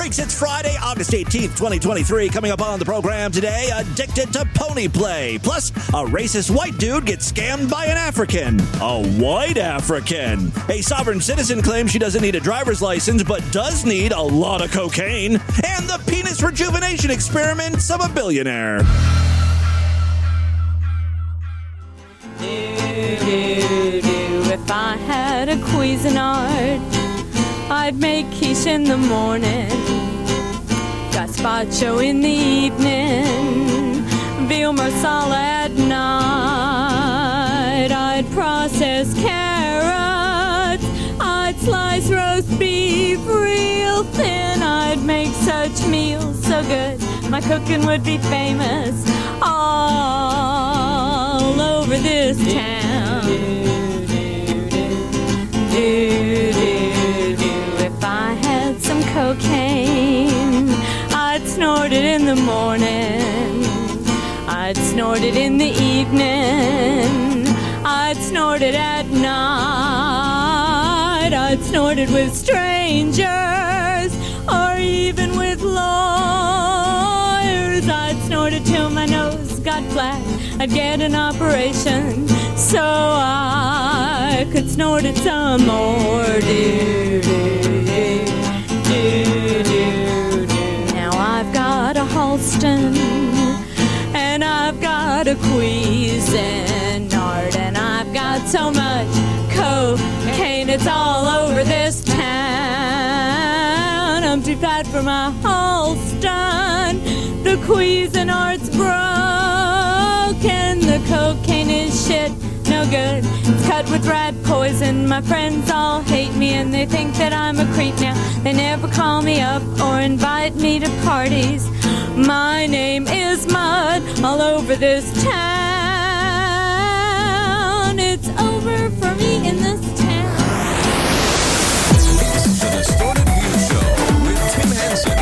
freaks, it's Friday, August 18th, 2023. Coming up on the program today, addicted to pony play. Plus, a racist white dude gets scammed by an African. A white African. A sovereign citizen claims she doesn't need a driver's license, but does need a lot of cocaine. And the penis rejuvenation experiments of a billionaire. If I had a Cuisinart, I'd make quiche in the morning, gazpacho in the evening, veal marsala at night. I'd process carrots, I'd slice roast beef real thin. I'd make such meals so good, my cooking would be famous all over this town. If I had some cocaine, I'd snort it in the morning, I'd snort it in the evening, I'd snort it at night. I'd snort it with strangers or even with lawyers. I'd snort it till my nose got flat. I'd get an operation so I could snort it some more. Now I've got a Halston and I've got a Cuisinart and I've got so much cocaine it's all over this town. I'm too fat for my Halston. The Cuisinart's broken. The cocaine is shit, no good. It's cut with rat poison. My friends all hate me and they think that I'm a creep now. They never call me up or invite me to parties. My name is Mud all over this town. It's over for me in this town. It's the Distorted View Show with Tim Henson.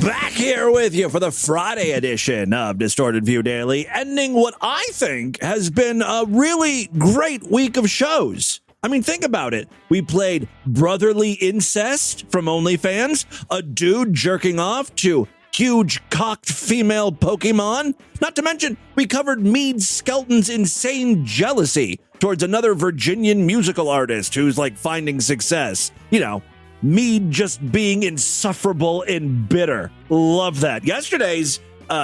Back here with you for the Friday edition of Distorted View Daily, ending what I think has been a really great week of shows. I mean, think about it. We played Brotherly Incest from OnlyFans, a dude jerking off to huge cocked female Pokemon. Not to mention, we covered Meade Skelton's insane jealousy towards another Virginian musical artist who's like finding success. You know, Meade just being insufferable and bitter. Love that. Yesterday's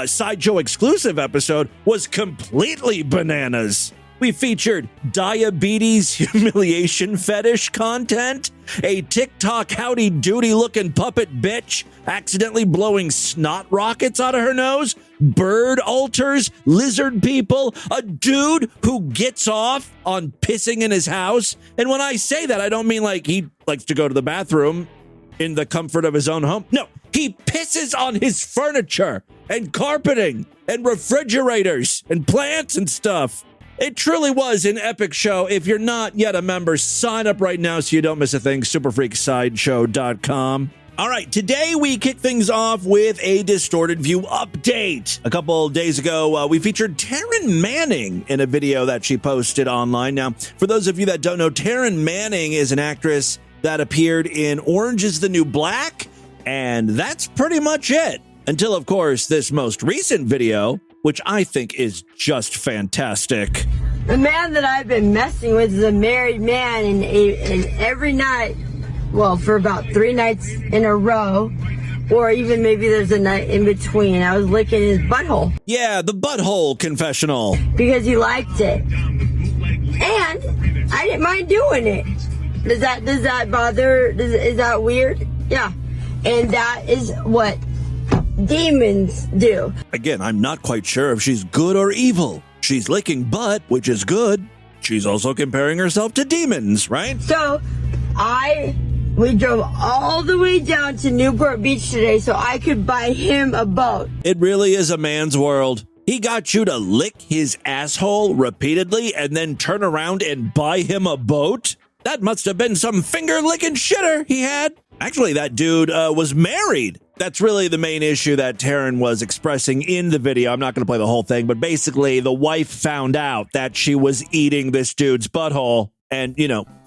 Sideshow exclusive episode was completely bananas. We featured diabetes humiliation fetish content, a TikTok howdy doody looking puppet bitch accidentally blowing snot rockets out of her nose, bird altars, lizard people, a dude who gets off on pissing in his house. And when I say that, I don't mean like he likes to go to the bathroom in the comfort of his own home. No, he pisses on his furniture and carpeting and refrigerators and plants and stuff. It truly was an epic show. If you're not yet a member, sign up right now so you don't miss a thing. Superfreaksideshow.com. All right, today we kick things off with a Distorted View update. A couple days ago, we featured Taryn Manning in a video that she posted online. Now, for those of you that don't know, Taryn Manning is an actress that appeared in Orange is the New Black, and that's pretty much it. Until, of course, this most recent video, which I think is just fantastic. The man that I've been messing with is a married man, and every night, well, for about 3 nights in a row, or even maybe there's a night in between, I was licking his butthole. Yeah, the butthole confessional. Because he liked it. And I didn't mind doing it. Does that bother? Is that weird? Yeah. And that is what demons do. Again, I'm not quite sure if she's good or evil. She's licking butt, which is good. She's also comparing herself to demons, right? So, we drove all the way down to Newport Beach today so I could buy him a boat. It really is a man's world. He got you to lick his asshole repeatedly and then turn around and buy him a boat? That must have been some finger-licking shitter he had. Actually, that dude was married That's really the main issue that Taryn was expressing in the video. I'm not going to play the whole thing, but basically the wife found out that she was eating this dude's butthole and,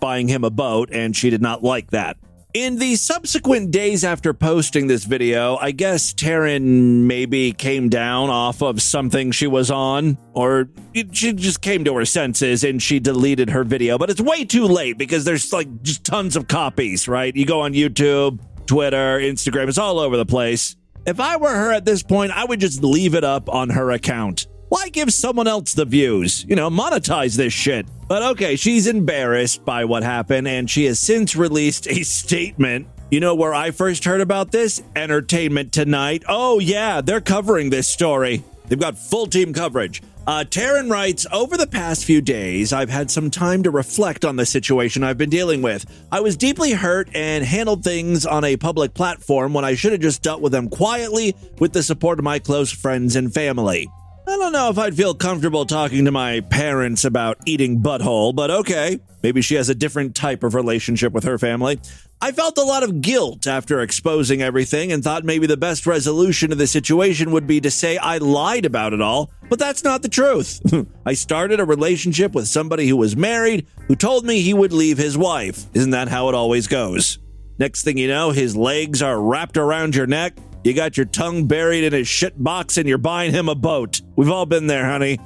buying him a boat, and she did not like that. In the subsequent days after posting this video, I guess Taryn maybe came down off of something she was on, or she just came to her senses and she deleted her video. But it's way too late because there's just tons of copies, right? You go on YouTube, Twitter, Instagram, it's all over the place. If I were her at this point, I would just leave it up on her account. Why give someone else the views? Monetize this shit. But okay, she's embarrassed by what happened, and she has since released a statement. You know where I first heard about this? Entertainment Tonight. Oh yeah, they're covering this story. They've got full team coverage. Taryn writes, over the past few days, I've had some time to reflect on the situation I've been dealing with. I was deeply hurt and handled things on a public platform when I should have just dealt with them quietly with the support of my close friends and family. I don't know if I'd feel comfortable talking to my parents about eating butthole, but okay. Maybe she has a different type of relationship with her family. I felt a lot of guilt after exposing everything and thought maybe the best resolution of the situation would be to say I lied about it all, but that's not the truth. I started a relationship with somebody who was married who told me he would leave his wife. Isn't that how it always goes? Next thing you know, his legs are wrapped around your neck. You got your tongue buried in his shit box and you're buying him a boat. We've all been there, honey.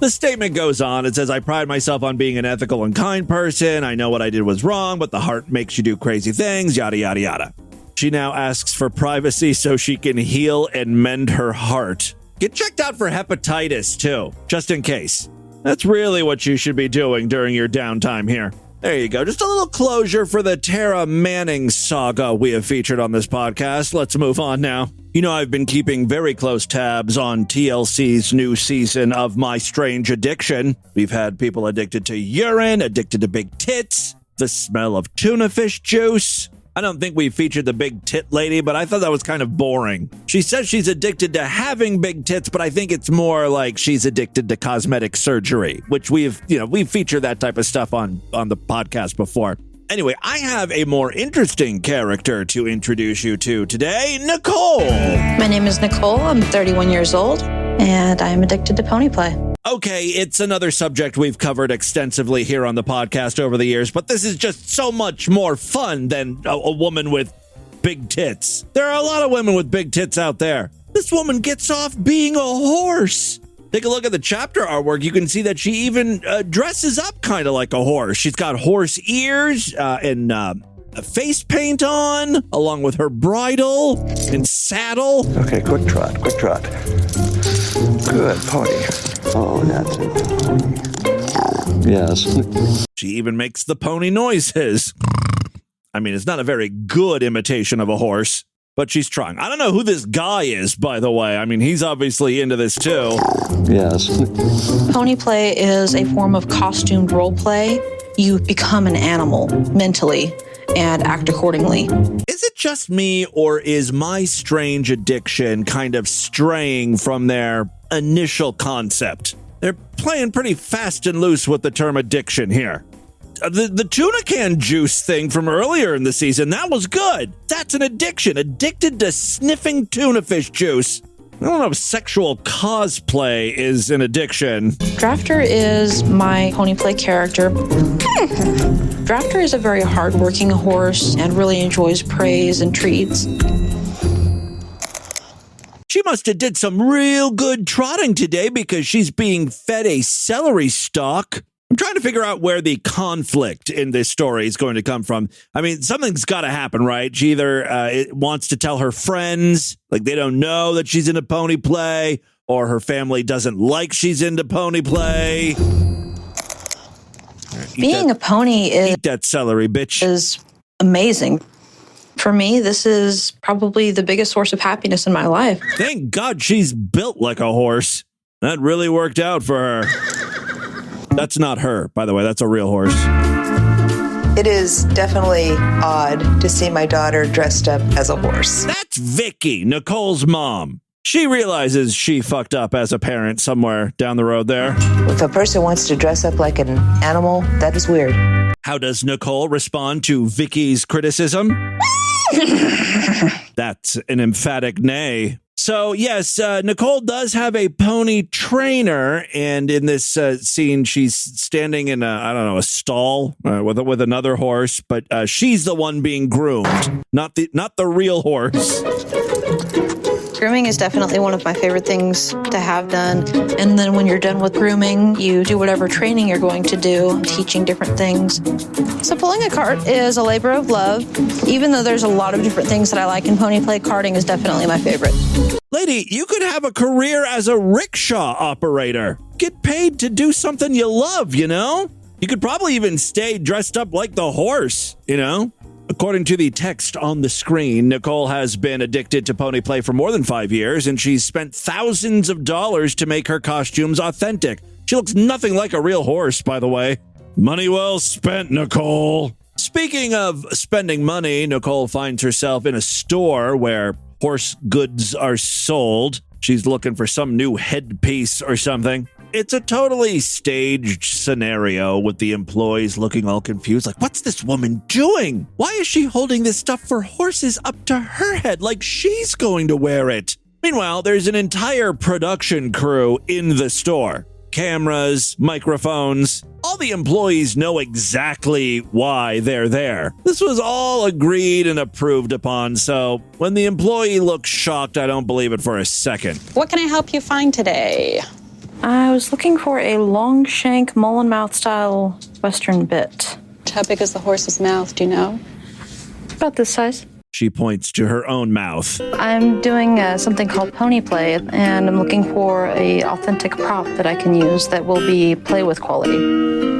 The statement goes on. It says, I pride myself on being an ethical and kind person. I know what I did was wrong, but the heart makes you do crazy things, yada, yada, yada. She now asks for privacy so she can heal and mend her heart. Get checked out for hepatitis, too, just in case. That's really what you should be doing during your downtime here. There you go. Just a little closure for the Tara Manning saga we have featured on this podcast. Let's move on now. I've been keeping very close tabs on TLC's new season of My Strange Addiction. We've had people addicted to urine, addicted to big tits, the smell of tuna fish juice. I don't think we featured the big tit lady, but I thought that was kind of boring. She says she's addicted to having big tits, but I think it's more like she's addicted to cosmetic surgery, which we've featured that type of stuff on the podcast before. Anyway, I have a more interesting character to introduce you to today, Nicole. My name is Nicole. I'm 31 years old, and I'm addicted to pony play. Okay, it's another subject we've covered extensively here on the podcast over the years, but this is just so much more fun than a woman with big tits. There are a lot of women with big tits out there. This woman gets off being a horse. Take a look at the chapter artwork. You can see that she even dresses up kind of like a horse. She's got horse ears and face paint on, along with her bridle and saddle. Okay, quick trot. Good, pony. Oh, that's it. Yes. She even makes the pony noises. I mean, it's not a very good imitation of a horse, but she's trying. I don't know who this guy is, by the way. I mean, he's obviously into this too. Yes. Pony play is a form of costumed role play. You become an animal mentally and act accordingly. Is it just me, or is My Strange Addiction kind of straying from their initial concept? They're playing pretty fast and loose with the term addiction here. The tuna can juice thing from earlier in the season, that was good. That's an addiction. Addicted to sniffing tuna fish juice. I don't know if sexual cosplay is an addiction. Drafter is my pony play character. Drafter is a very hardworking horse and really enjoys praise and treats. She must have did some real good trotting today because she's being fed a celery stalk. I'm trying to figure out where the conflict in this story is going to come from. I mean, something's got to happen, right? She either wants to tell her friends, like they don't know that she's into pony play, or her family doesn't like she's into pony play. Being a pony eat that celery, bitch. Is amazing. For me, this is probably the biggest source of happiness in my life. Thank God she's built like a horse. That really worked out for her. That's not her, by the way. That's a real horse. It is definitely odd to see my daughter dressed up as a horse. That's Vicky, Nicole's mom. She realizes she fucked up as a parent somewhere down the road there. If a person wants to dress up like an animal, that is weird. How does Nicole respond to Vicky's criticism? That's an emphatic nay. So, yes, Nicole does have a pony trainer, and in this scene, she's standing in a stall with another horse, but she's the one being groomed, not the real horse. Grooming is definitely one of my favorite things to have done. And then when you're done with grooming, you do whatever training you're going to do, teaching different things. So pulling a cart is a labor of love. Even though there's a lot of different things that I like in pony play, carting is definitely my favorite. Lady, you could have a career as a rickshaw operator. Get paid to do something you love, you know? You could probably even stay dressed up like the horse, you know? According to the text on the screen, Nicole has been addicted to pony play for more than 5 years, and she's spent thousands of dollars to make her costumes authentic. She looks nothing like a real horse, by the way. Money well spent, Nicole. Speaking of spending money, Nicole finds herself in a store where horse goods are sold. She's looking for some new headpiece or something. It's a totally staged scenario with the employees looking all confused. Like, what's this woman doing? Why is she holding this stuff for horses up to her head like she's going to wear it? Meanwhile, there's an entire production crew in the store. Cameras, microphones. All the employees know exactly why they're there. This was all agreed and approved upon, so when the employee looks shocked, I don't believe it for a second. What can I help you find today? I was looking for a long shank mullen mouth style Western bit. How big is the horse's mouth, do you know? About this size. She points to her own mouth. I'm doing something called pony play, and I'm looking for a authentic prop that I can use that will be play with quality.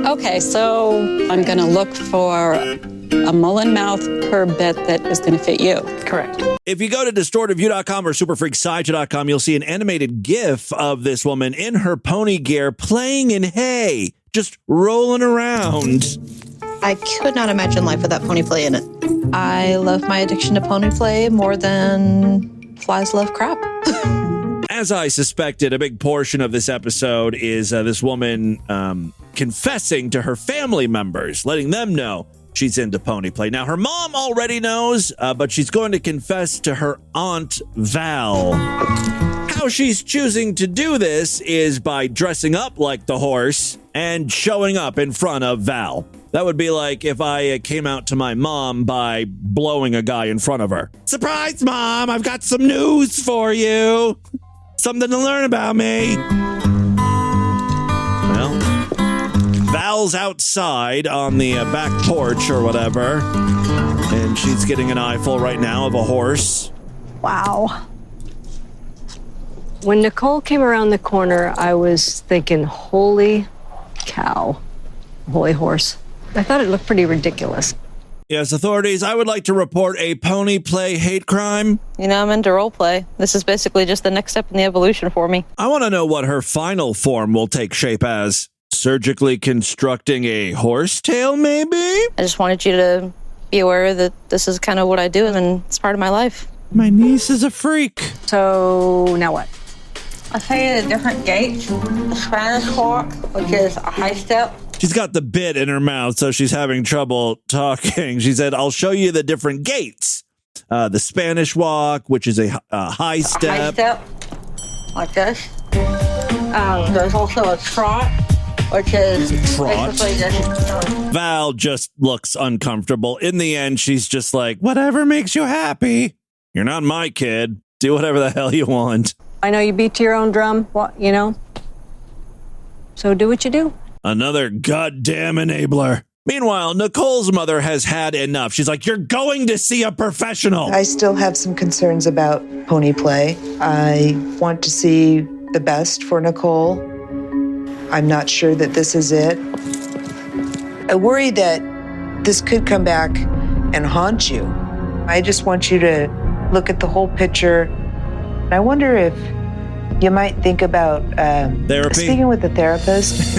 Okay, so I'm going to look for a mullen mouth per bit that is going to fit you. Correct. If you go to distortedview.com or superfreaksideshow.com, you'll see an animated GIF of this woman in her pony gear playing in hay, just rolling around. I could not imagine life without pony play in it. I love my addiction to pony play more than flies love crap. As I suspected, a big portion of this episode is this woman confessing to her family members, letting them know she's into pony play. Now, her mom already knows, but she's going to confess to her aunt, Val. How she's choosing to do this is by dressing up like the horse and showing up in front of Val. That would be like if I came out to my mom by blowing a guy in front of her. Surprise, Mom! I've got some news for you! Something to learn about me! Well, Val's outside on the back porch or whatever, and she's getting an eyeful right now of a horse. Wow. When Nicole came around the corner, I was thinking, holy cow, holy horse. I thought it looked pretty ridiculous. Yes, authorities, I would like to report a pony play hate crime. You know, I'm into role play. This is basically just the next step in the evolution for me. I want to know what her final form will take shape as. Surgically constructing a horse tail, maybe? I just wanted you to be aware that this is kind of what I do, and it's part of my life. My niece is a freak. So, now what? I'll tell you the different gaits. The Spanish walk, which is a high step. She's got the bit in her mouth, so she's having trouble talking. She said, I'll show you the different gaits. The Spanish walk, which is a high step. A high step, like this. There's also a trot, which is basically just... Val just looks uncomfortable. In the end, she's just like, whatever makes you happy. You're not my kid. Do whatever the hell you want. I know you beat to your own drum, you know? So do what you do. Another goddamn enabler. Meanwhile, Nicole's mother has had enough. She's like, you're going to see a professional. I still have some concerns about pony play. I want to see the best for Nicole. I'm not sure that this is it. I worry that this could come back and haunt you. I just want you to look at the whole picture. I wonder if you might think about speaking with a therapist.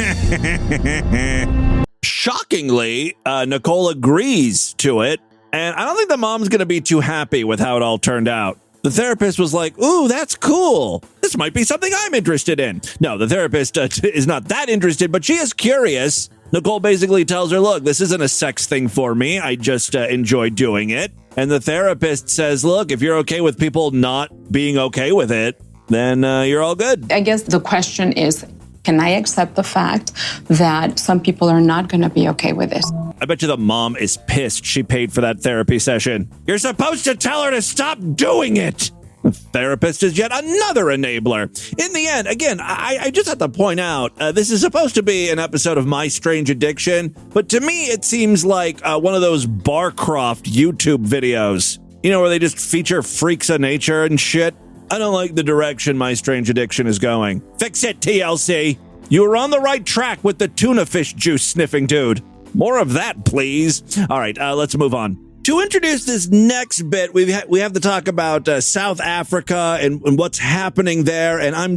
Shockingly, Nicole agrees to it, and I don't think the mom's going to be too happy with how it all turned out. The therapist was like, ooh, that's cool. This might be something I'm interested in. No, the therapist is not that interested, but she is curious. Nicole basically tells her, look, this isn't a sex thing for me. I just enjoy doing it. And the therapist says, look, if you're okay with people not being okay with it, then you're all good. I guess the question is, can I accept the fact that some people are not going to be okay with this? I bet you the mom is pissed she paid for that therapy session. You're supposed to tell her to stop doing it. The therapist is yet another enabler. In the end, again, I just have to point out, this is supposed to be an episode of My Strange Addiction, but to me, it seems like one of those Barcroft YouTube videos, you know, where they just feature freaks of nature and shit. I don't like the direction My Strange Addiction is going. Fix it, TLC. You were on the right track with the tuna fish juice sniffing dude. More of that, please. All right, let's move on. To introduce this next bit, we have to talk about South Africa and what's happening there. And I'm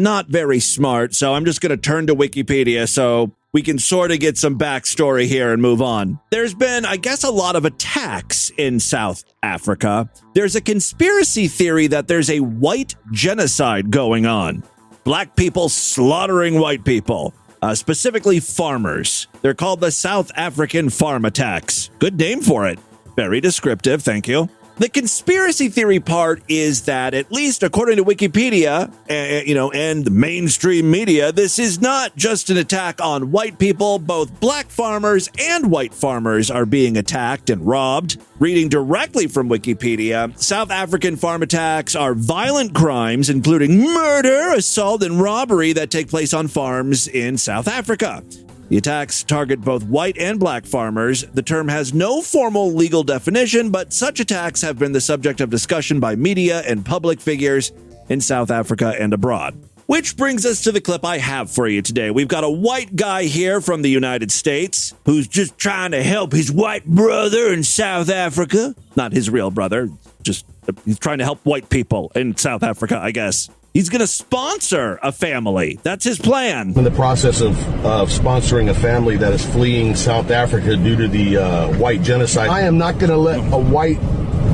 not very smart, so I'm just going to turn to Wikipedia so we can sort of get some backstory here and move on. There's been, I guess, a lot of attacks in South Africa. There's a conspiracy theory that there's a white genocide going on. Black people slaughtering white people. Specifically farmers. They're called the South African farm attacks. Good name for it. Very descriptive, thank you. The conspiracy theory part is that, at least according to Wikipedia, and the mainstream media, this is not just an attack on white people. Both black farmers and white farmers are being attacked and robbed. Reading directly from Wikipedia, South African farm attacks are violent crimes, including murder, assault, and robbery that take place on farms in South Africa. The attacks target both white and black farmers. The term has no formal legal definition, but such attacks have been the subject of discussion by media and public figures in South Africa and abroad. Which brings us to the clip I have for you today. We've got a white guy here from the United States who's just trying to help his white brother in South Africa. Not his real brother, just he's trying to help white people in South Africa, I guess. He's going to sponsor a family. That's his plan. In the process of sponsoring a family that is fleeing South Africa due to the white genocide, I am not going to let a white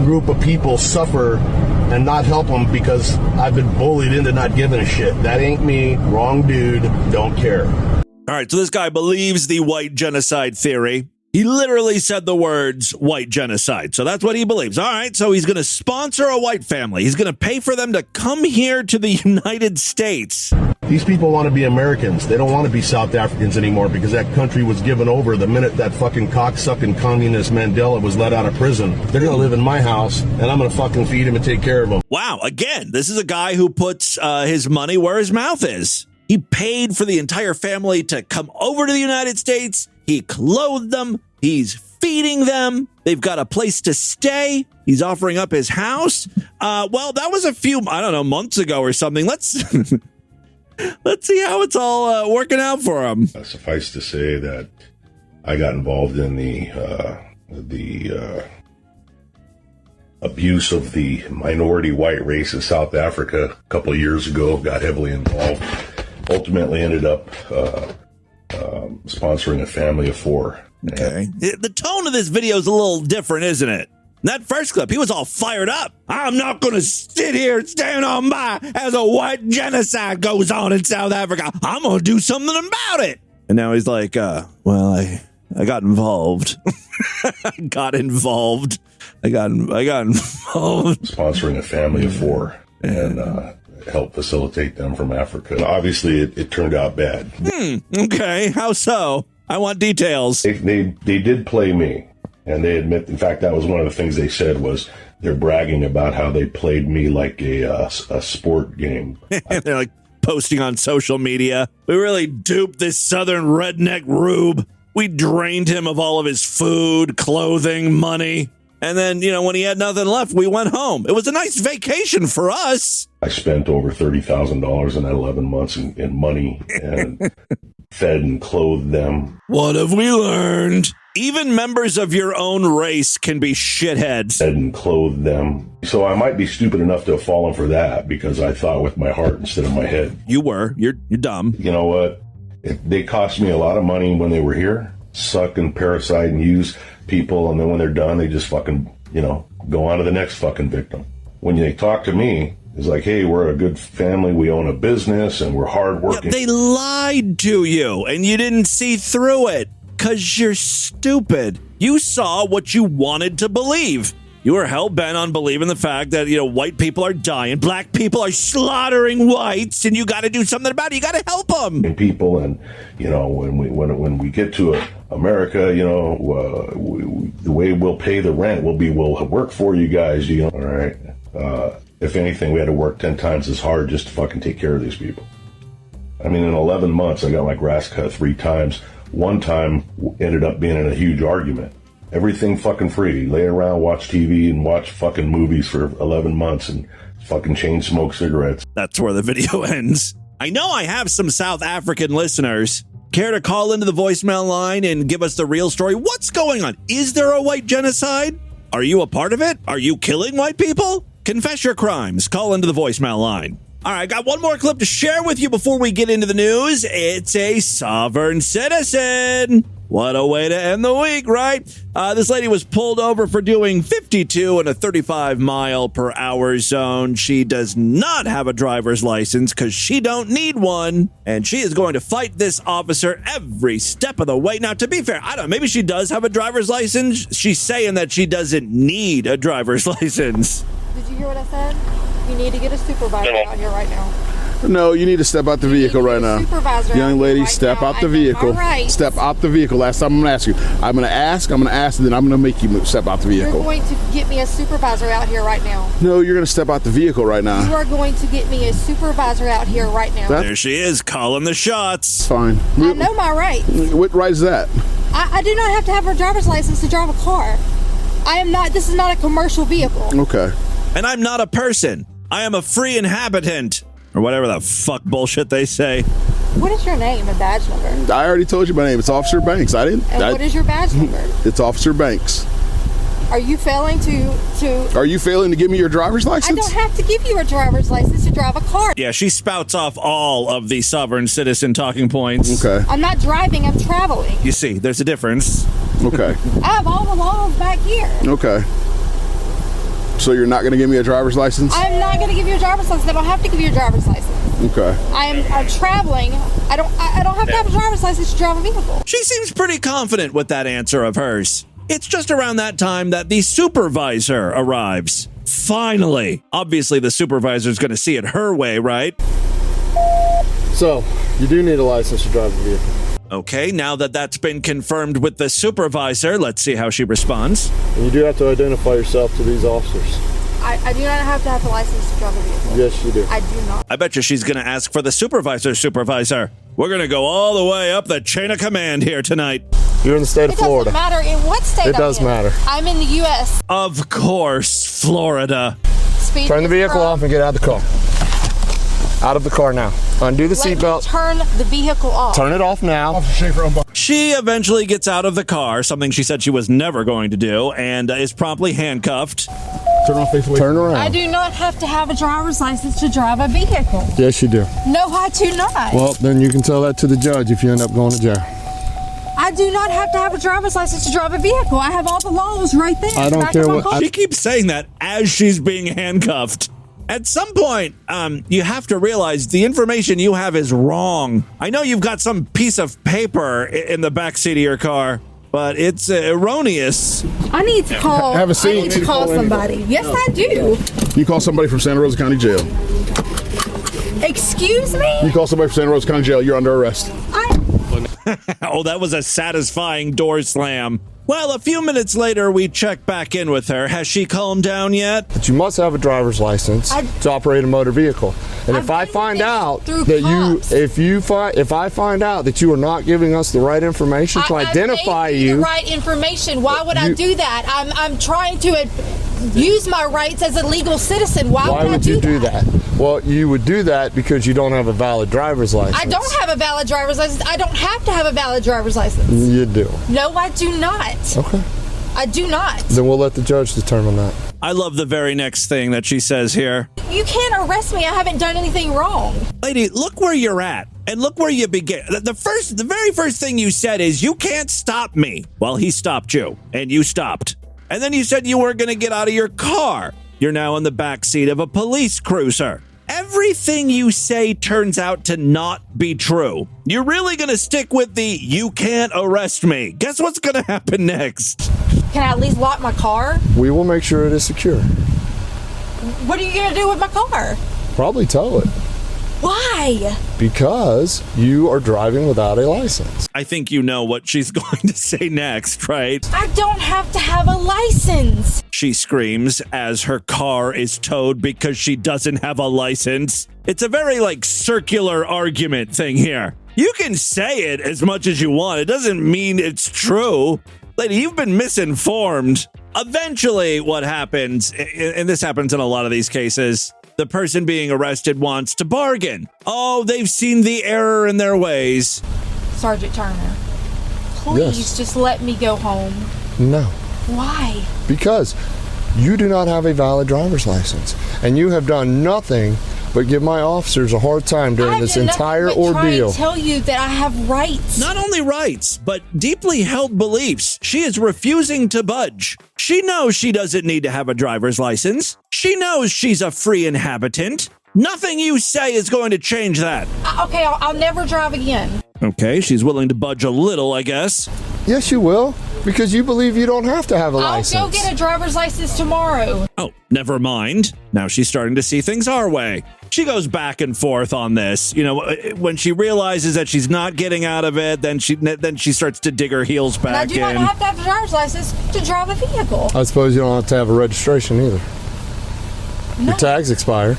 group of people suffer and not help them because I've been bullied into not giving a shit. That ain't me. Wrong dude. Don't care. All right, so this guy believes the white genocide theory. He literally said the words white genocide. So that's what he believes. All right, so he's going to sponsor a white family. He's going to pay for them to come here to the United States. These people want to be Americans. They don't want to be South Africans anymore because that country was given over the minute that fucking cocksucking communist Mandela was let out of prison. They're going to live in my house, and I'm going to fucking feed him and take care of them. Wow, again, this is a guy who puts his money where his mouth is. He paid for the entire family to come over to the United States. He clothed them. He's feeding them. They've got a place to stay. He's offering up his house. Well, that was a few, months ago or something. Let's let's see how it's all working out for him. Suffice to say that I got involved in the abuse of the minority white race in South Africa a couple of years ago. Got heavily involved. Ultimately ended up sponsoring a family of 4. Okay. The tone of this video is a little different, isn't it? In that first clip, he was all fired up. I'm not going to sit here and stand on by as a white genocide goes on in South Africa. I'm going to do something about it. And now he's like, I got involved. I got involved. Sponsoring a family of 4 and help facilitate them from Africa. Obviously, it turned out bad. Okay. How so? I want details. They did play me, and they admit, in fact, that was one of the things they said was they're bragging about how they played me like a sport game. They're like posting on social media. We really duped this southern redneck rube. We drained him of all of his food, clothing, money. And then, when he had nothing left, we went home. It was a nice vacation for us. I spent over $30,000 in that 11 months in money and fed and clothed them. What have we learned? Even members of your own race can be shitheads. Fed and clothed them. So I might be stupid enough to have fallen for that because I thought with my heart instead of my head. You were. You're dumb. You know what? They cost me a lot of money when they were here. Suck and parasite and use people, and then when they're done, they just fucking, go on to the next fucking victim. When they talk to me, it's like, hey, we're a good family, we own a business, and we're hardworking. Yeah, they lied to you, and you didn't see through it, because you're stupid. You saw what you wanted to believe. You were hell-bent on believing the fact that, white people are dying, black people are slaughtering whites, and you got to do something about it. You got to help them. And people, and, when we get to America, the way we'll pay the rent will be we'll work for you guys, all right? If anything, we had to work 10 times as hard just to fucking take care of these people. I mean, in 11 months, I got my grass cut 3 times. One time ended up being in a huge argument. Everything fucking free. Lay around, watch TV, and watch fucking movies for 11 months and fucking chain smoke cigarettes. That's where the video ends. I know I have some South African listeners. Care to call into the voicemail line and give us the real story? What's going on? Is there a white genocide? Are you a part of it? Are you killing white people? Confess your crimes. Call into the voicemail line. All right, got one more clip to share with you before we get into the news. It's a sovereign citizen. What a way to end the week, right? This lady was pulled over for doing 52 in a 35-mile-per-hour zone. She does not have a driver's license because she don't need one, and she is going to fight this officer every step of the way. Now, to be fair, I don't know, maybe she does have a driver's license. She's saying that she doesn't need a driver's license. Did you hear what I said? You need to get a supervisor out here right now. No, you need to step out the vehicle right now. Young lady, step out the vehicle. Step out the vehicle. Last time I'm going to ask you. I'm going to ask, and then I'm going to make you step out the vehicle. You're going to get me a supervisor out here right now. No, you're going to step out the vehicle right now. You are going to get me a supervisor out here right now. There she is, calling the shots. Fine. I know my rights. What right is that? I do not have to have a driver's license to drive a car. This is not a commercial vehicle. Okay. And I'm not a person. I am a free inhabitant. Or whatever the fuck bullshit they say. What is your name and badge number? I already told you my name. It's Officer Banks. What is your badge number? It's Officer Banks. Are you failing Are you failing to give me your driver's license? I don't have to give you a driver's license to drive a car. Yeah, she spouts off all of the sovereign citizen talking points. Okay. I'm not driving, I'm traveling. You see, there's a difference. Okay. I have all the laws back here. Okay. So you're not going to give me a driver's license? I'm not going to give you a driver's license. I don't have to give you a driver's license. Okay. I'm traveling. I don't have to have a driver's license to drive a vehicle. She seems pretty confident with that answer of hers. It's just around that time that the supervisor arrives. Finally. Obviously, the supervisor's going to see it her way, right? So, you do need a license to drive a vehicle. Okay, now that that's been confirmed with the supervisor, let's see how she responds. And you do have to identify yourself to these officers. I do not have to have a license to drive a vehicle. Yes, you do. I do not. I bet you she's going to ask for the supervisor. We're going to go all the way up the chain of command here tonight. You're in the state of Florida. It doesn't matter in what state It does matter. I'm in the U.S. Of course, Florida. Turn the vehicle off and get out of the car. Out of the car now. Undo the seatbelt. Turn the vehicle off. Turn it off now. She eventually gets out of the car, something she said she was never going to do, and is promptly handcuffed. Turn around. I do not have to have a driver's license to drive a vehicle. Yes, you do. No, I do not. Well, then you can tell that to the judge if you end up going to jail. I do not have to have a driver's license to drive a vehicle. I have all the laws right there. I don't care what. She keeps saying that as she's being handcuffed. At some point, you have to realize the information you have is wrong. I know you've got some piece of paper in the backseat of your car, but it's erroneous. I need to call. Have a seat. I need to call somebody. Yes, I do. You call somebody from Santa Rosa County Jail. Excuse me? You call somebody from Santa Rosa County Jail. You're under arrest. Oh, that was a satisfying door slam. Well, a few minutes later, we check back in with her. Has she calmed down yet? But you must have a driver's license to operate a motor vehicle. And if I find out that if I find out that you are not giving us the right information to identify you, the right information. Why would I do that? I'm trying to use my rights as a legal citizen. Why would you do that? Well, you would do that because you don't have a valid driver's license. I don't have a valid driver's license. I don't have to have a valid driver's license. You do. No, I do not. Okay. I do not. Then we'll let the judge determine that. I love the very next thing that she says here. You can't arrest me. I haven't done anything wrong. Lady, look where you're at. And look where you begin. The very first thing you said is, you can't stop me. Well, he stopped you. And you stopped. And then you said you weren't going to get out of your car. You're now in the back seat of a police cruiser. everything you say turns out to not be true. You're really going to stick with the "you can't arrest me." Guess what's going to happen next? Can I at least lock my car? We will make sure it is secure. What are you going to do with my car? Probably tow it. Why? Because you are driving without a license. I think you know what she's going to say next, right? I don't have to have a license. She screams as her car is towed because she doesn't have a license. It's a very, circular argument thing here. You can say it as much as you want. It doesn't mean it's true. Lady, you've been misinformed. Eventually, what happens, and this happens in a lot of these cases, the person being arrested wants to bargain. Oh, they've seen the error in their ways. Sergeant Turner, please just let me go home. No. Why? Because you do not have a valid driver's license, and you have done nothing but give my officers a hard time during this entire ordeal. I tell you that I have rights. Not only rights, but deeply held beliefs. She is refusing to budge. She knows she doesn't need to have a driver's license. She knows she's a free inhabitant. Nothing you say is going to change that. Okay, I'll never drive again. Okay, she's willing to budge a little, I guess. Yes, you will, because you believe you don't have to have a license. I'll go get a driver's license tomorrow. Oh, never mind. Now she's starting to see things our way. She goes back and forth on this. You know, when she realizes that she's not getting out of it, then she starts to dig her heels back in. And I do not have to have a driver's license to drive a vehicle. I suppose you don't have to have a registration either. No. Your tag's expired.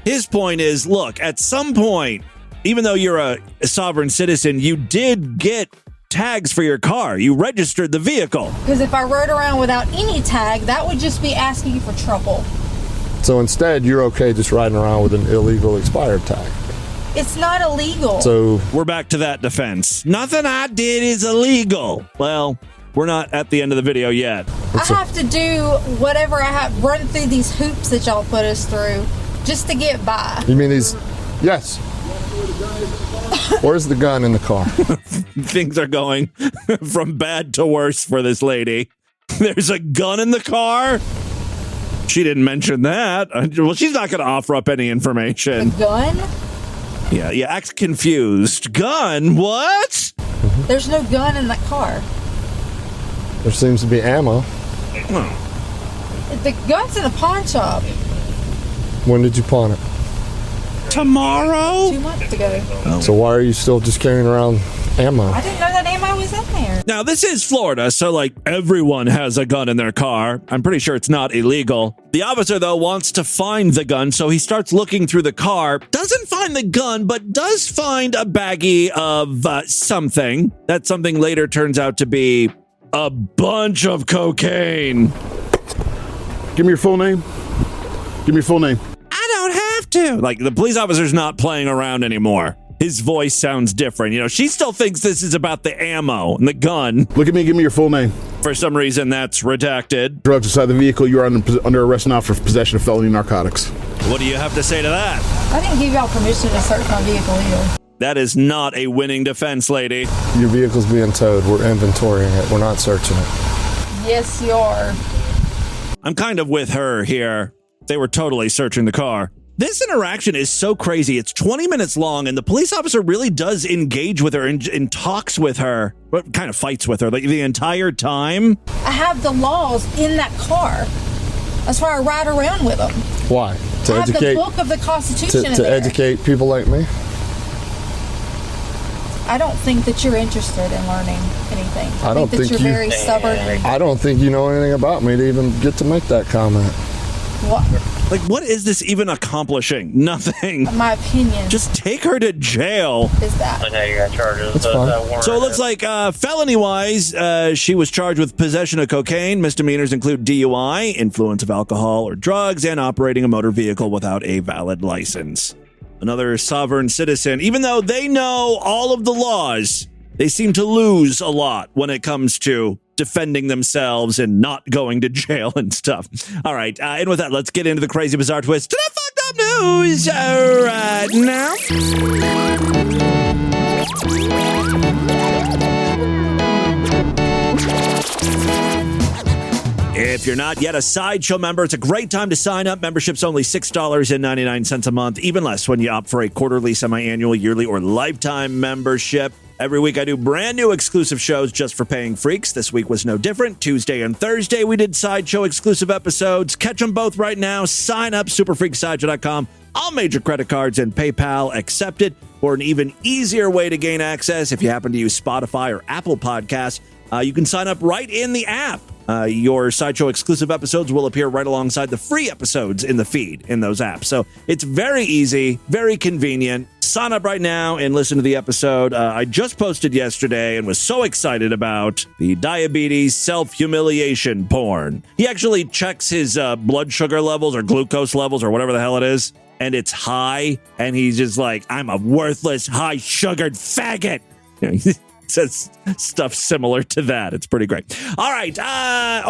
His point is, look, at some point, even though you're a sovereign citizen, you did get tags for your car. You registered the vehicle. Because if I rode around without any tag, that would just be asking you for trouble. So instead, you're okay just riding around with an illegal expired tag. It's not illegal. So we're back to that defense. Nothing I did is illegal. Well, we're not at the end of the video yet. I have to do whatever I have, run through these hoops that y'all put us through just to get by. You mean these? Yes. Where's the gun in the car? Things are going from bad to worse for this lady. There's a gun in the car? She didn't mention that. Well, she's not going to offer up any information. A gun? Yeah, act confused. Gun? What? Mm-hmm. There's no gun in that car. There seems to be ammo. Oh. The gun's in the pawn shop. When did you pawn it? Tomorrow? 2 months ago. Oh. So why are you still just carrying around ammo? I didn't know that ammo was in there. Now, this is Florida, so everyone has a gun in their car. I'm pretty sure it's not illegal. The officer, though, wants to find the gun, so he starts looking through the car. Doesn't find the gun, but does find a baggie of something. That something later turns out to be a bunch of cocaine. Give me your full name. Give me your full name. I don't have to. The police officer's not playing around anymore. His voice sounds different. You know, she still thinks this is about the ammo and the gun. Look at me. Give me your full name. For some reason, that's redacted. Drugs inside the vehicle. You are under arrest now for possession of felony narcotics. What do you have to say to that? I didn't give y'all permission to search my vehicle either. That is not a winning defense, lady. Your vehicle's being towed. We're inventorying it. We're not searching it. Yes, you are. I'm kind of with her here. They were totally searching the car. This interaction is so crazy. It's 20 minutes long, and the police officer really does engage with her and talks with her, but kind of fights with her the entire time. I have the laws in that car. That's why I ride around with them. Why? I have the book of the Constitution in to there. educate people like me? I don't think that you're interested in learning anything. I don't think that you're very stubborn. I don't think you know anything about me to even get to make that comment. What? What is this even accomplishing? Nothing. My opinion. Just take her to jail. Is that? Okay, you got charges. That's fine. So it looks like felony-wise, she was charged with possession of cocaine. Misdemeanors include DUI, influence of alcohol or drugs, and operating a motor vehicle without a valid license. Another sovereign citizen, even though they know all of the laws, they seem to lose a lot when it comes to defending themselves and not going to jail and stuff. All right, and with that, let's get into the crazy, bizarre twist to the fucked up news right now. It's If you're not yet a Sideshow member, it's a great time to sign up. Membership's only $6.99 a month, even less when you opt for a quarterly, semi-annual, yearly, or lifetime membership. Every week I do brand new exclusive shows just for paying freaks. This week was no different. Tuesday and Thursday we did Sideshow exclusive episodes. Catch them both right now. Sign up, superfreaksideshow.com. All major credit cards and PayPal accepted. For an even easier way to gain access, if you happen to use Spotify or Apple Podcasts, you can sign up right in the app. Your Sideshow exclusive episodes will appear right alongside the free episodes in the feed in those apps. So it's very easy, very convenient. Sign up right now and listen to the episode I just posted yesterday and was so excited about the diabetes self-humiliation porn. He actually checks his blood sugar levels or glucose levels or whatever the hell it is, and it's high, and he's just like, I'm a worthless, high-sugared faggot. He says stuff similar to that. It's pretty great. All right.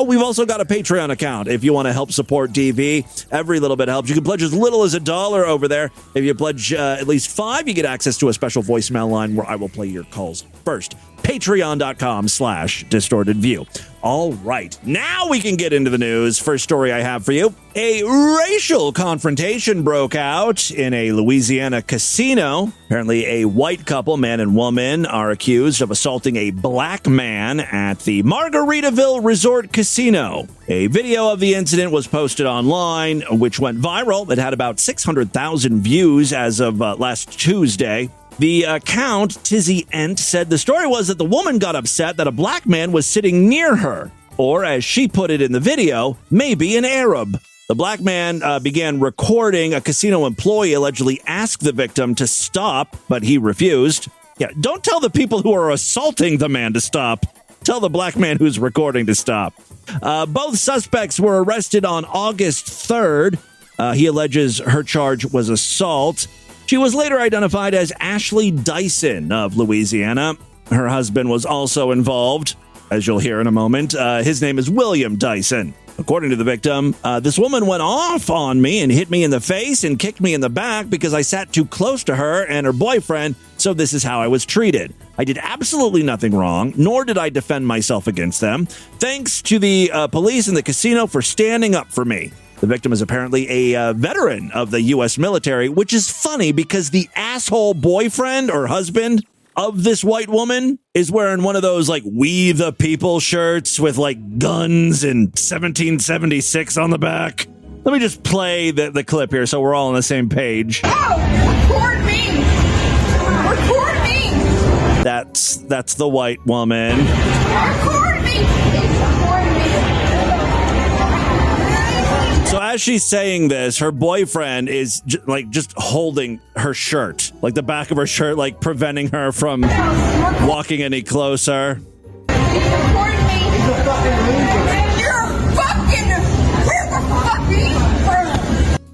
We've also got a Patreon account if you want to help support DV. Every little bit helps. You can pledge as little as $1 over there. If you pledge at least $5, you get access to a special voicemail line where I will play your calls first. Patreon.com/distortedview. All right, now we can get into the news. First story I have for you. A racial confrontation broke out in a Louisiana casino. Apparently, a white couple, man and woman, are accused of assaulting a black man at the Margaritaville Resort Casino. A video of the incident was posted online, which went viral. It had about 600,000 views as of last Tuesday. The account, Tizzy Ent, said the story was that the woman got upset that a black man was sitting near her, or as she put it in the video, maybe an Arab. The black man began recording. A casino employee allegedly asked the victim to stop, but he refused. Yeah, don't tell the people who are assaulting the man to stop. Tell the black man who's recording to stop. Both suspects were arrested on August 3rd. He alleges her charge was assault. She was later identified as Ashley Dyson of Louisiana. Her husband was also involved, as you'll hear in a moment. His name is William Dyson. According to the victim, this woman went off on me and hit me in the face and kicked me in the back because I sat too close to her and her boyfriend, so this is how I was treated. I did absolutely nothing wrong, nor did I defend myself against them. Thanks to the police and the casino for standing up for me. The victim is apparently a veteran of the U.S. military, which is funny because the asshole boyfriend or husband of this white woman is wearing one of those like We the People shirts with like guns and 1776 on the back. Let me just play the clip here so we're all on the same page. Oh, record me! Record me! That's the white woman. Record me! So as she's saying this, her boyfriend is just holding her shirt, like the back of her shirt, like preventing her from walking any closer.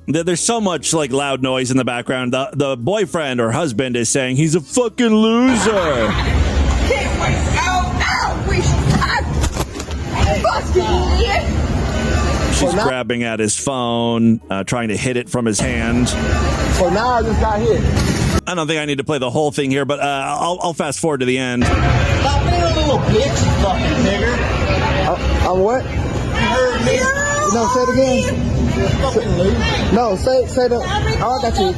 There's so much like loud noise in the background. The boyfriend or husband is saying he's a fucking loser. She's grabbing at his phone, trying to hit it from his hand. So now I just got hit. I don't think I need to play the whole thing here, but I'll fast forward to the end. Stop being a little bitch, you fucking nigger. I'm what? You heard me? No, say it again. No, say that. Oh, I got you.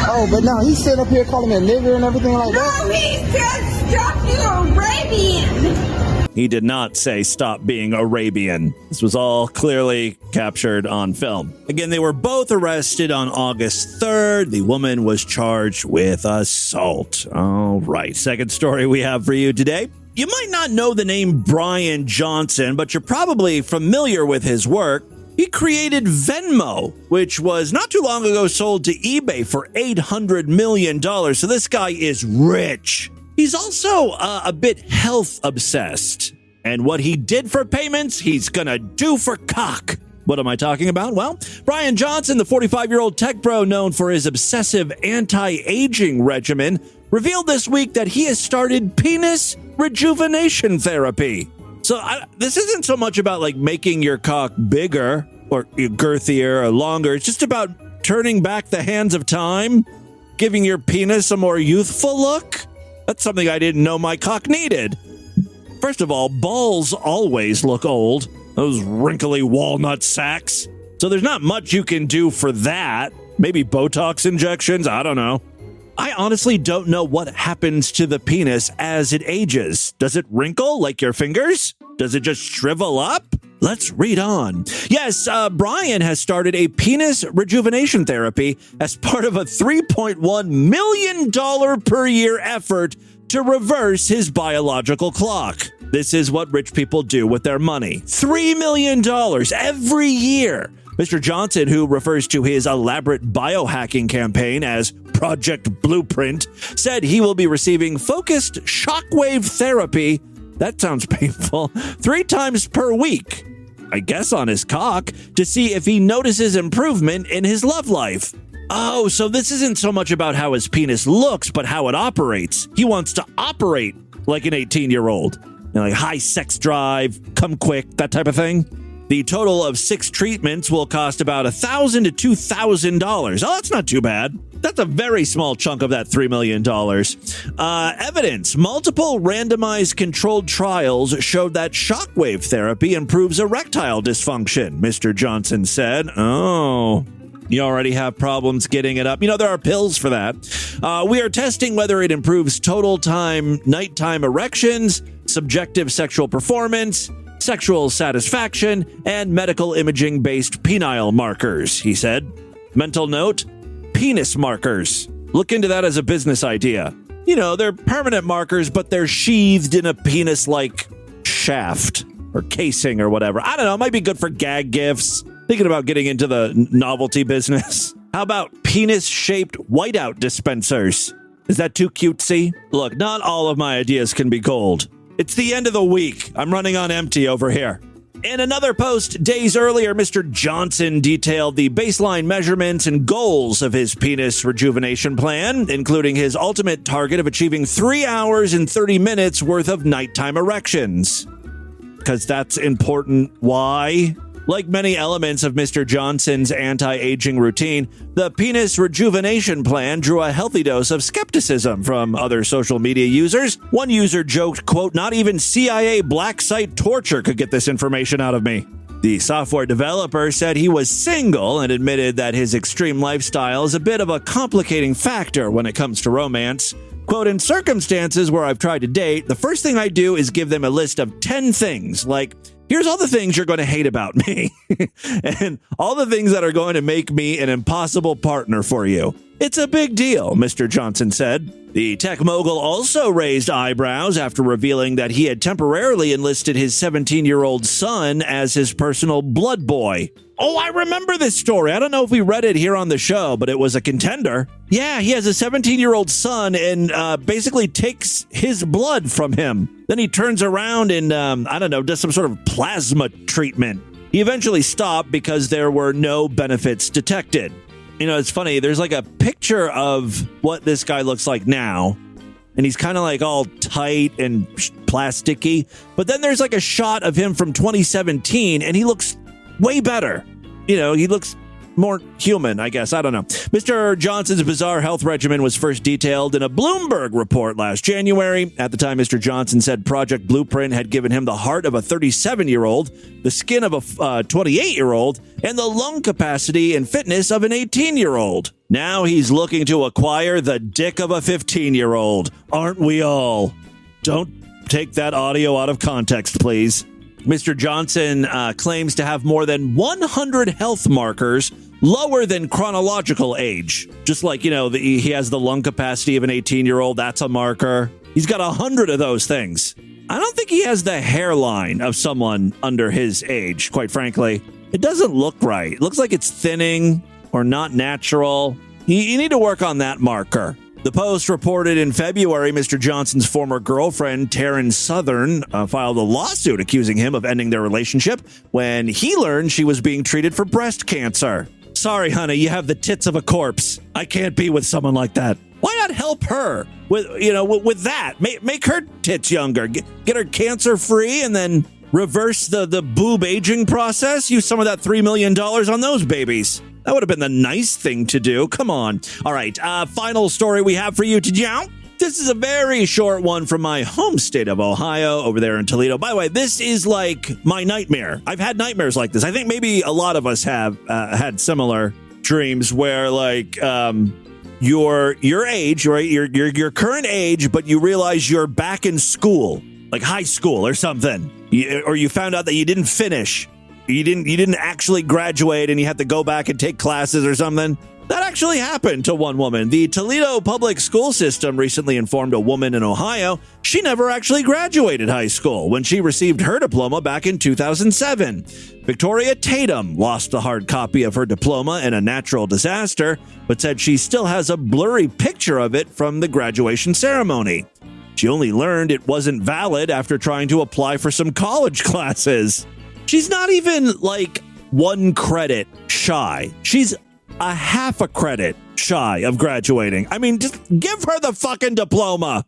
Oh, but no, he's sitting up here calling me a nigger and everything like that. No, he said stop being Arabian. He did not say stop being Arabian. This was all clearly captured on film. Again, they were both arrested on August 3rd. The woman was charged with assault. All right, second story we have for you today. You might not know the name Brian Johnson, but you're probably familiar with his work. He created Venmo, which was not too long ago sold to eBay for $800 million. So this guy is rich. He's also a bit health obsessed. And what he did for payments, he's gonna do for cock. What am I talking about? Well, Brian Johnson, the 45-year-old tech bro known for his obsessive anti-aging regimen, revealed this week that he has started penis rejuvenation therapy. So this isn't so much about like making your cock bigger or girthier or longer. It's just about turning back the hands of time, giving your penis a more youthful look. That's something I didn't know my cock needed. First of all, balls always look old. Those wrinkly walnut sacks. So there's not much you can do for that. Maybe Botox injections, I don't know. I honestly don't know what happens to the penis as it ages. Does it wrinkle like your fingers? Does it just shrivel up? Let's read on. Yes, Brian has started a penis rejuvenation therapy as part of a $3.1 million per year effort to reverse his biological clock. This is what rich people do with their money. $3 million every year. Mr. Johnson, who refers to his elaborate biohacking campaign as Project Blueprint, said he will be receiving focused shockwave therapy, that sounds painful, 3 times per week, I guess on his cock, to see if he notices improvement in his love life. Oh, so this isn't so much about how his penis looks, but how it operates. He wants to operate like an 18-year-old. Like high sex drive, come quick, that type of thing. The total of 6 treatments will cost about $1,000 to $2,000. Oh, that's not too bad. That's a very small chunk of that $3 million. Evidence. Multiple randomized controlled trials showed that shockwave therapy improves erectile dysfunction, Mr. Johnson said. Oh, you already have problems getting it up. You know, there are pills for that. We are testing whether it improves total time, nighttime erections, subjective sexual performance, sexual satisfaction, and medical imaging-based penile markers, he said. Mental note, penis markers. Look into that as a business idea. You know, they're permanent markers, but they're sheathed in a penis-like shaft or casing or whatever. I don't know, it might be good for gag gifts. Thinking about getting into the novelty business. How about penis-shaped whiteout dispensers? Is that too cutesy? Look, not all of my ideas can be gold. It's the end of the week. I'm running on empty over here. In another post days earlier, Mr. Johnson detailed the baseline measurements and goals of his penis rejuvenation plan, including his ultimate target of achieving 3 hours and 30 minutes worth of nighttime erections. Because that's important. Why? Like many elements of Mr. Johnson's anti-aging routine, the penis rejuvenation plan drew a healthy dose of skepticism from other social media users. One user joked, quote, "Not even CIA black site torture could get this information out of me." The software developer said he was single and admitted that his extreme lifestyle is a bit of a complicating factor when it comes to romance. Quote, "In circumstances where I've tried to date, the first thing I do is give them a list of 10 things, like, here's all the things you're going to hate about me, and all the things that are going to make me an impossible partner for you. It's a big deal," Mr. Johnson said. The tech mogul also raised eyebrows after revealing that he had temporarily enlisted his 17-year-old son as his personal blood boy. Oh, I remember this story. I don't know if we read it here on the show, but it was a contender. Yeah, he has a 17-year-old son and basically takes his blood from him. Then he turns around and, does some sort of plasma treatment. He eventually stopped because there were no benefits detected. You know, it's funny. There's like a picture of what this guy looks like now, and he's kind of like all tight and plasticky. But then there's like a shot of him from 2017, and he looks way better. You know, he looks more human, I guess. I don't know. Mr. Johnson's bizarre health regimen was first detailed in a Bloomberg report last January. At the time, Mr. Johnson said Project Blueprint had given him the heart of a 37-year-old, the skin of a 28-year-old, and the lung capacity and fitness of an 18-year-old. Now he's looking to acquire the dick of a 15-year-old. Aren't we all? Don't take that audio out of context, please. Mr. Johnson claims to have more than 100 health markers lower than chronological age. Just like, you know, he has the lung capacity of an 18-year-old. That's a marker. He's got 100 of those things. I don't think he has the hairline of someone under his age, quite frankly. It doesn't look right. It looks like it's thinning or not natural. You need to work on that marker. The Post reported in February Mr. Johnson's former girlfriend, Taryn Southern, filed a lawsuit accusing him of ending their relationship when he learned she was being treated for breast cancer. Sorry, honey, you have the tits of a corpse. I can't be with someone like that. Why not help her with that? Make her tits younger. Get her cancer free and then reverse the boob aging process. Use some of that $3 million on those babies. That would have been the nice thing to do. Come on. All right. Final story we have for you today. This is a very short one from my home state of Ohio over there in Toledo. By the way, this is like my nightmare. I've had nightmares like this. I think maybe a lot of us have had similar dreams where like your age, right? Your current age, but you realize you're back in school, like high school or something. Or you found out that you didn't finish. You didn't actually graduate and you had to go back and take classes or something. That actually happened to one woman. The Toledo public school system recently informed a woman in Ohio she never actually graduated high school when she received her diploma back in 2007. Victoria Tatum lost the hard copy of her diploma in a natural disaster, but said she still has a blurry picture of it from the graduation ceremony. She only learned it wasn't valid after trying to apply for some college classes. She's not even like 1 credit shy. She's a half a credit shy of graduating. I mean, just give her the fucking diploma.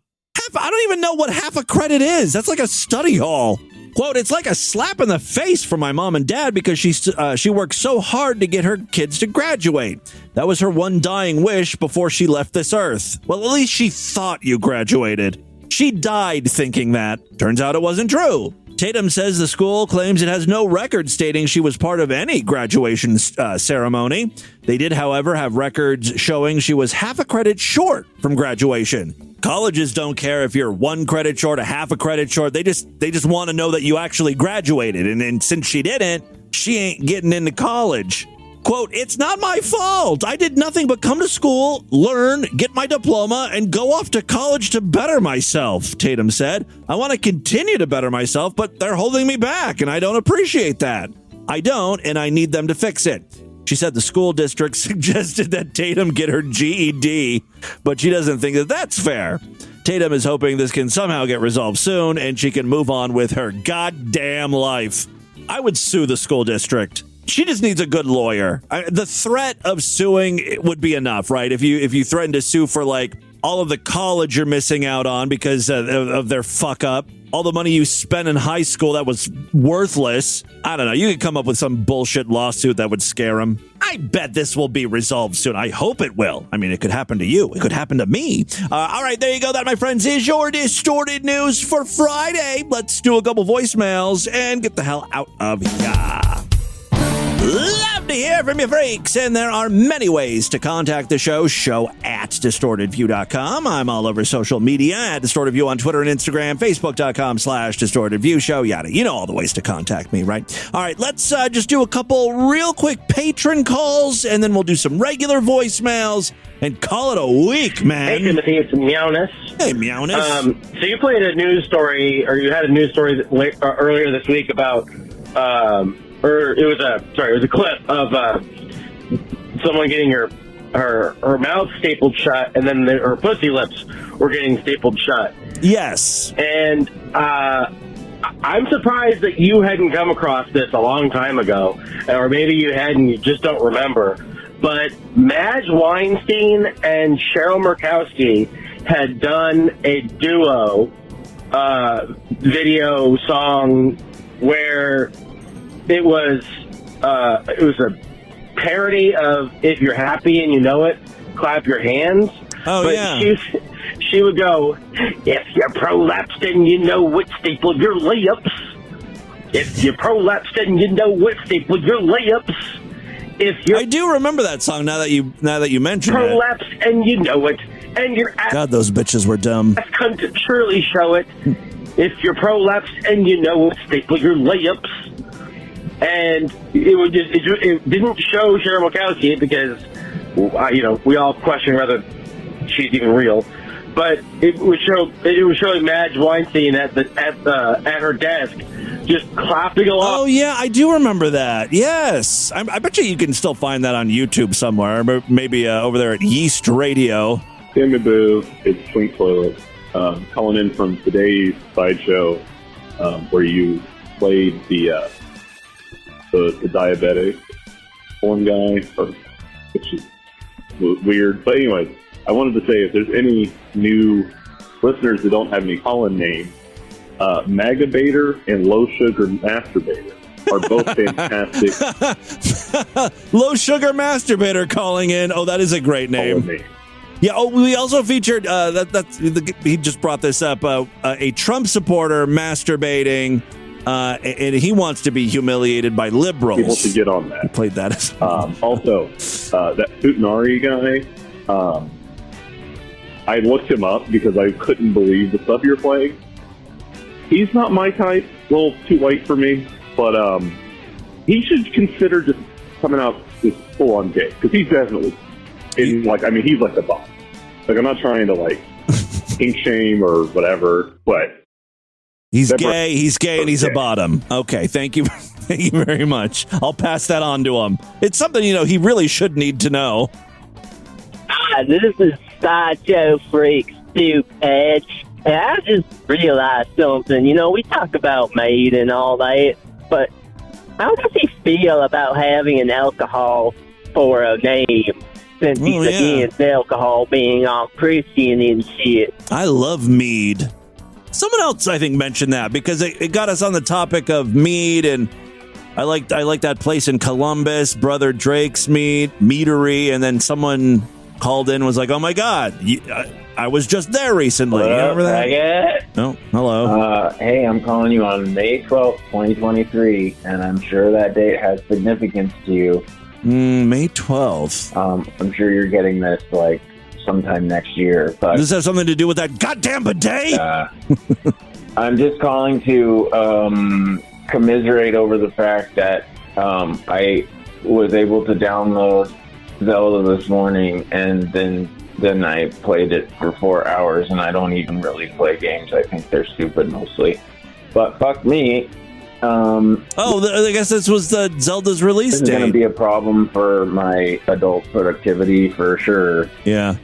I don't even know what half a credit is. That's like a study hall. Quote, it's like a slap in the face for my mom and dad because she worked so hard to get her kids to graduate. That was her one dying wish before she left this earth. Well, at least she thought you graduated. She died thinking that. Turns out it wasn't true. Tatum says the school claims it has no record stating she was part of any graduation ceremony. They did, however, have records showing she was half a credit short from graduation. Colleges don't care if you're 1 credit short, a half a credit short. They just want to know that you actually graduated. And since she didn't, she ain't getting into college. Quote, it's not my fault. I did nothing but come to school, learn, get my diploma, and go off to college to better myself, Tatum said. I want to continue to better myself, but they're holding me back, and I don't appreciate that. I don't, and I need them to fix it. She said the school district suggested that Tatum get her GED, but she doesn't think that that's fair. Tatum is hoping this can somehow get resolved soon, and she can move on with her goddamn life. I would sue the school district. She just needs a good lawyer. The threat of suing would be enough, right? If you threaten to sue for like all of the college you're missing out on because of their fuck up, all the money you spent in high school that was worthless. I don't know. You could come up with some bullshit lawsuit that would scare them. I bet this will be resolved soon. I hope it will. I mean, it could happen to you. It could happen to me. All right, there you go. That, my friends, is your Distorted News for Friday. Let's do a couple voicemails and get the hell out of here. Love to hear from you freaks, and there are many ways to contact the show at distortedview.com. I'm all over social media at distortedview on Twitter and Instagram, facebook.com/distortedviewshow, yada. You know all the ways to contact me, right? All right, let's just do a couple real quick patron calls, and then we'll do some regular voicemails and call it a week, man. Hey, Timothy, it's Meowness. Hey, Meowness. So you played a news story, or you had a news story earlier this week about... it was a clip of someone getting her mouth stapled shut, and then her pussy lips were getting stapled shut. Yes. And I'm surprised that you hadn't come across this a long time ago, or maybe you had and you just don't remember. But Madge Weinstein and Cheryl Murkowski had done a duo video song where it was a parody of "If You're Happy and You Know It, Clap Your Hands." Oh, but yeah. She would go, "If you're prolapsed and you know it, staple your layups. If you're prolapsed and you know it, staple your layups. If you're..." I do remember that song now that you mention it. Prolapsed and you know it, and your ass... God, those bitches were dumb. ...couldn't surely show it. If you're prolapsed and you know it, staple your layups. And it didn't show Cheryl Murkowski because, we all question whether she's even real. But it was showing Madge Weinstein at her desk, just clapping along. Oh yeah, I do remember that. Yes, I bet you can still find that on YouTube somewhere, maybe over there at Yeast Radio. Timmy Boo, it's Twink Toilet, calling in from today's Sideshow, where you played the diabetic porn guy, which is weird. But anyway, I wanted to say if there's any new listeners that don't have any call-in names, Magabator and Low Sugar Masturbator are both fantastic. Low Sugar Masturbator calling in. Oh, that is a great name. Yeah. Oh, we also featured he just brought this up. A Trump supporter masturbating, and he wants to be humiliated by liberals. People should get on that. We played that. Also, that Futanari guy. I looked him up because I couldn't believe the stuff you're playing. He's not my type. A little too white for me, but he should consider just coming out as full on gay because he's definitely. He's like the boss. Like, I'm not trying to kink shame or whatever, but he's gay, and he's a bottom. Okay, thank you very much. I'll pass that on to him. It's something, he really should need to know. This is Sideshow Freak Stupid. And I just realized something. We talk about Maid and all that, but how does he feel about having an alcohol for a name? Since he's against alcohol being all Christian and shit. I love mead. Someone else, I think, mentioned that because it got us on the topic of mead, and I like that place in Columbus, Brother Drake's Meadery, and then someone called in and was like, "Oh my God, I was just there recently." You remember that? No, hello. Hey, I'm calling you on May 12th, 2023, and I'm sure that date has significance to you. May 12th. I'm sure you're getting this sometime next year. But does this have something to do with that goddamn bidet? I'm just calling to commiserate over the fact that I was able to download Zelda this morning, and then I played it for 4 hours, and I don't even really play games. I think they're stupid mostly. But fuck me. I guess this was the Zelda's release date. This is going to be a problem for my adult productivity for sure. Yeah.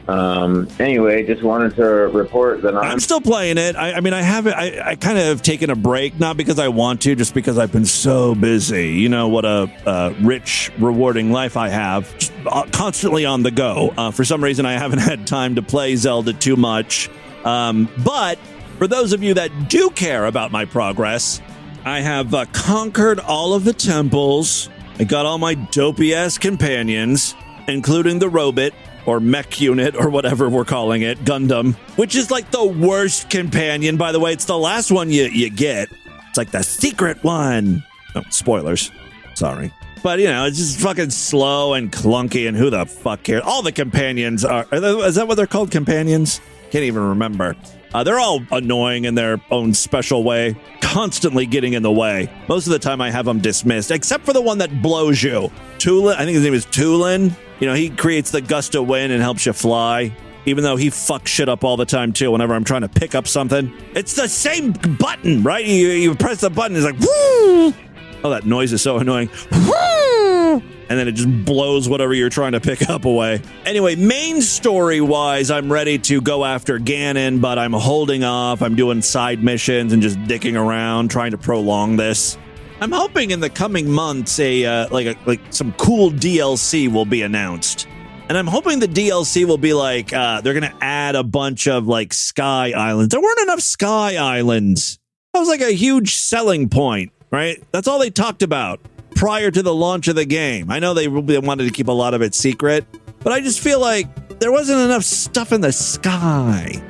Anyway, just wanted to report that I'm still playing it. I mean, I haven't. I kind of have taken a break, not because I want to, just because I've been so busy. You know what a rich, rewarding life I have, just constantly on the go. For some reason, I haven't had time to play Zelda too much. But for those of you that do care about my progress, I have conquered all of the temples. I got all my dopey-ass companions, including the robot, or mech unit, or whatever we're calling it, Gundam, which is the worst companion, by the way. It's the last one you get. It's the secret one. Oh, spoilers. Sorry. But, it's just fucking slow and clunky, and who the fuck cares? All the companions is that what they're called, companions? Can't even remember. They're all annoying in their own special way, constantly getting in the way. Most of the time I have them dismissed, except for the one that blows you. Tulin, I think his name is Tulin. He creates the gust of wind and helps you fly, even though he fucks shit up all the time, too, whenever I'm trying to pick up something. It's the same button, right? You press the button, it's like, woo! Oh, that noise is so annoying. Woo! And then it just blows whatever you're trying to pick up away. Anyway, main story-wise, I'm ready to go after Ganon, but I'm holding off. I'm doing side missions and just dicking around, trying to prolong this. I'm hoping in the coming months, some cool DLC will be announced. And I'm hoping the DLC will be they're going to add a bunch of sky islands. There weren't enough sky islands. That was a huge selling point, right? That's all they talked about prior to the launch of the game. I know they wanted to keep a lot of it secret, but I just feel like there wasn't enough stuff in the sky.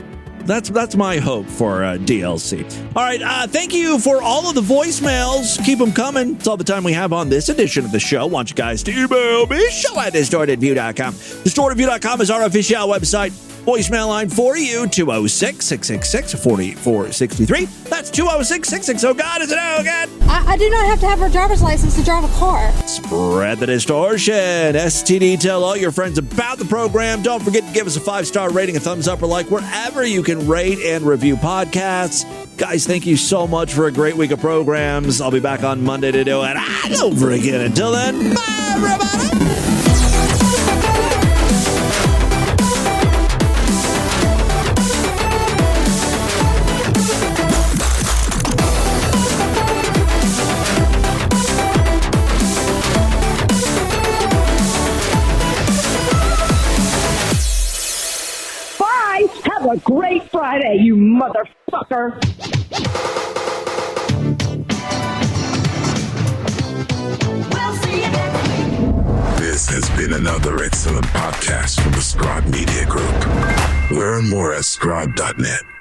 That's my hope for DLC. All right, thank you for all of the voicemails. Keep them coming. It's all the time we have on this edition of the show. Want you guys to email me, show@distortedview.com. Distortedview.com is our official website. Voicemail line for you, 206-666-4463. That's 206-660-GOD. Is it oh God? I do not have to have a driver's license to drive a car. Spread the distortion. STD, tell all your friends about the program. Don't forget to give us a 5-star rating, a thumbs up, or wherever you can rate and review podcasts. Guys, thank you so much for a great week of programs. I'll be back on Monday to do it all over again. Until then, bye, everybody. Have a great Friday, you motherfucker! This has been been another excellent podcast from the Scribe Media Group. Learn more at scribe.net.